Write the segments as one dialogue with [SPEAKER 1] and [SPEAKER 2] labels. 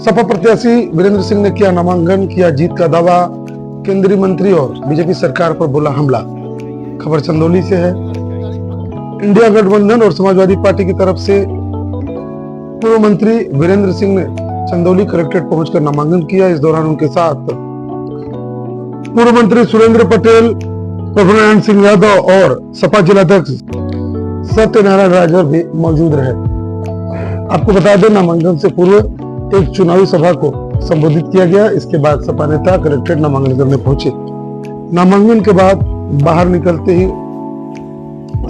[SPEAKER 1] सपा प्रत्याशी वीरेंद्र सिंह ने किया नामांकन, किया जीत का दावा। केंद्रीय मंत्री और बीजेपी सरकार पर बोला हमला। खबर चंदौली से है। इंडिया गठबंधन और समाजवादी पार्टी की तरफ से पूर्व मंत्री वीरेंद्र सिंह ने चंदौली कलेक्ट्रेट पहुंचकर नामांकन किया। इस दौरान उनके साथ पूर्व मंत्री सुरेंद्र पटेल, प्रभुनारायण सिंह यादव और सपा जिलाध्यक्ष सत्यनारायण राजभर भी मौजूद रहे। आपको बता दें, नामांकन से पूर्व एक चुनावी सभा को संबोधित किया गया। इसके बाद सपा नेता कलेक्ट्रेट नामांकन करने पहुंचे। नामांकन के बाद बाहर निकलते ही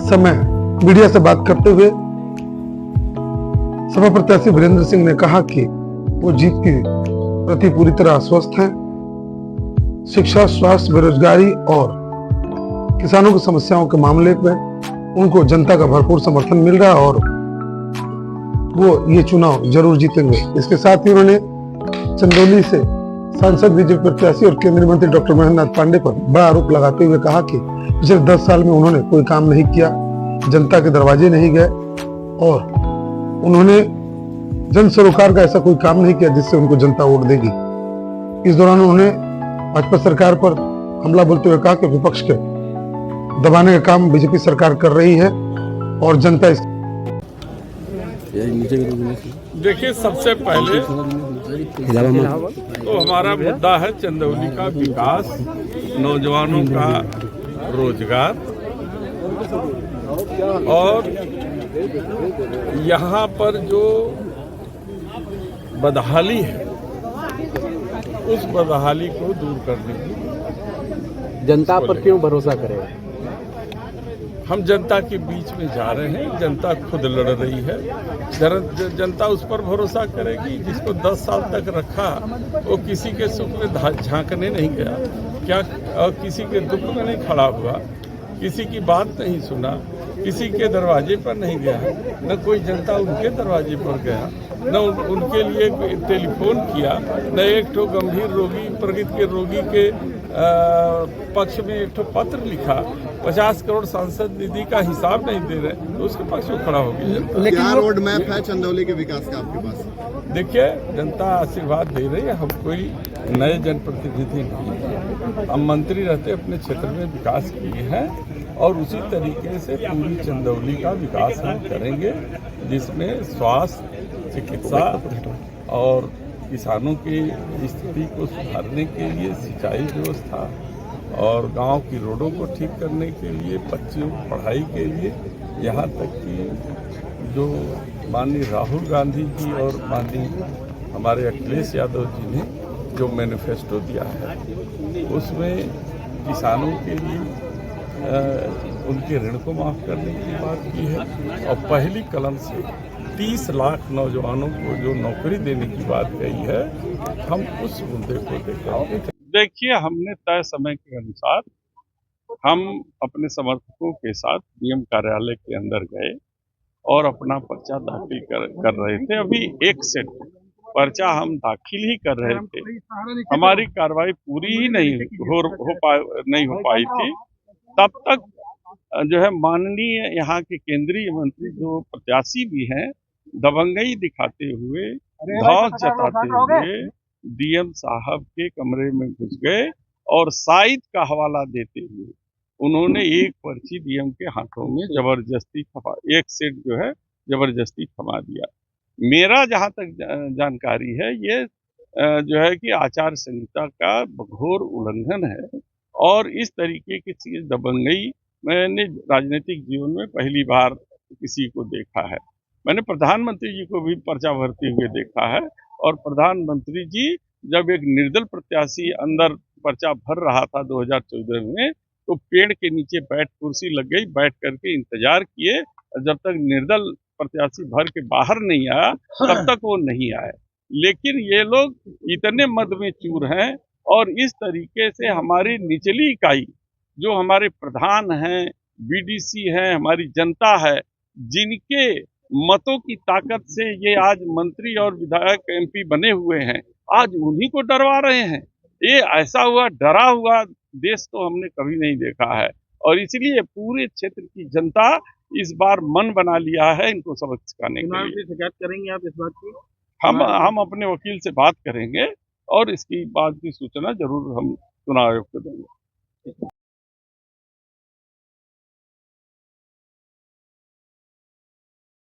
[SPEAKER 1] समय मीडिया से बात करते हुए सपा प्रत्याशी वीरेंद्र सिंह ने कहा कि वो जीत के प्रति पूरी तरह आश्वस्त हैं। शिक्षा, स्वास्थ्य, बेरोजगारी और किसानों की समस्याओं के मामले में उनको जनता का भरपूर समर्थन मिल रहा है और वो ये चुनाव जरूर जीतेंगे। इसके साथ ही उन्होंने चंदौली से सांसद बीजेपी प्रत्याशी और केंद्रीय मंत्री डॉक्टर महेंद्र नाथ पांडे पर बड़ा आरोप लगाते हुए कहा कि पिछले 10 साल में उन्होंने कोई काम नहीं किया, जनता के दरवाजे नहीं गए और उन्होंने जन सरोकार का ऐसा कोई काम नहीं किया जिससे उनको जनता वोट देगी। इस दौरान उन्होंने भाजपा सरकार पर हमला बोलते हुए कहा कि विपक्ष के दबाने का काम बीजेपी सरकार कर रही है और जनता इस
[SPEAKER 2] देखिए, सबसे पहले तो हमारा मुद्दा है चंदौली का विकास, नौजवानों का रोजगार और यहाँ पर जो बदहाली है उस बदहाली को दूर करने की।
[SPEAKER 3] जनता पर क्यों भरोसा करें?
[SPEAKER 2] हम जनता के बीच में जा रहे हैं, जनता खुद लड़ रही है। जनता उस पर भरोसा करेगी जिसको 10 साल तक रखा, वो किसी के सुख में झांकने नहीं गया, क्या और किसी के दुख में नहीं खड़ा हुआ, किसी की बात नहीं सुना, किसी के दरवाजे पर नहीं गया, न कोई जनता उनके दरवाजे पर गया, न उनके लिए टेलीफोन किया, न एक ठो गंभीर रोगी, प्रकृति के रोगी के पक्ष में एक ठो पत्र लिखा। 50 करोड़ सांसद निधि का हिसाब नहीं दे रहे तो उसके पक्ष में खड़ा होगी।
[SPEAKER 4] लेकिन रोड मैप है चंदौली के विकास का आपके पास?
[SPEAKER 2] देखिए, जनता आशीर्वाद दे रही है। हम कोई नए जनप्रतिनिधि नहीं हैं। हम मंत्री रहते अपने क्षेत्र में विकास किए हैं और उसी तरीके से पूरी चंदौली का विकास हम करेंगे, जिसमें स्वास्थ्य, चिकित्सा और किसानों की स्थिति को सुधारने के लिए सिंचाई व्यवस्था और गांव की रोडों को ठीक करने के लिए, बच्चों की पढ़ाई के लिए, यहाँ तक कि जो माननीय राहुल गांधी जी और माननीय हमारे अखिलेश यादव जी ने जो मैनिफेस्टो दिया है उसमें किसानों के लिए उनके ऋण को माफ़ करने की बात की है और पहली कलम से 30 लाख नौजवानों को जो नौकरी देने की बात कही है। हम उस मुद्दे को देखेंगे। देखिए, हमने तय समय के अनुसार हम अपने समर्थकों के साथ डीएम कार्यालय के अंदर गए और अपना पर्चा दाखिल कर रहे थे। अभी एक सेट पर्चा हम दाखिल ही कर रहे थे, हमारी कार्रवाई पूरी ही नहीं हो पाई थी। तब तक जो है माननीय यहाँ के केंद्रीय मंत्री जो प्रत्याशी भी हैं, दबंगई दिखाते हुए, धौंस जताते हुए डीएम साहब के कमरे में घुस गए और शाहिद का हवाला देते हुए उन्होंने एक पर्ची डीएम के हाथों में जबरदस्ती थमा, एक सेट जो है जबरदस्ती थमा दिया। मेरा जहाँ तक जानकारी है, ये जो है कि आचार संहिता का घोर उल्लंघन है और इस तरीके की चीज दबंगई मैंने राजनीतिक जीवन में पहली बार किसी को देखा है। मैंने प्रधानमंत्री जी को भी पर्चा भरते हुए देखा है और प्रधानमंत्री जी जब एक निर्दल प्रत्याशी अंदर पर्चा भर रहा था 2014 में, तो पेड़ के नीचे कुर्सी लग गई, बैठ करके इंतजार किए, जब तक निर्दल प्रत्याशी भर के बाहर नहीं आया तब तक वो नहीं आए। लेकिन ये लोग इतने मद में चूर हैं और इस तरीके से हमारी निचली इकाई जो हमारे प्रधान हैं, बीडीसी हैं, हमारी जनता है, जिनके मतों की ताकत से ये आज मंत्री और विधायक एमपी बने हुए हैं, आज उन्हीं को डरवा रहे हैं। ये ऐसा हुआ डरा हुआ देश तो हमने कभी नहीं देखा है और इसलिए पूरे क्षेत्र की जनता इस बार मन बना लिया है इनको सबक सिखाने के लिए।
[SPEAKER 3] शिकायत करेंगे आप इस बात की?
[SPEAKER 2] हम अपने वकील से बात करेंगे और इसकी बात की सूचना जरूर हम चुनाव आयोग को देंगे।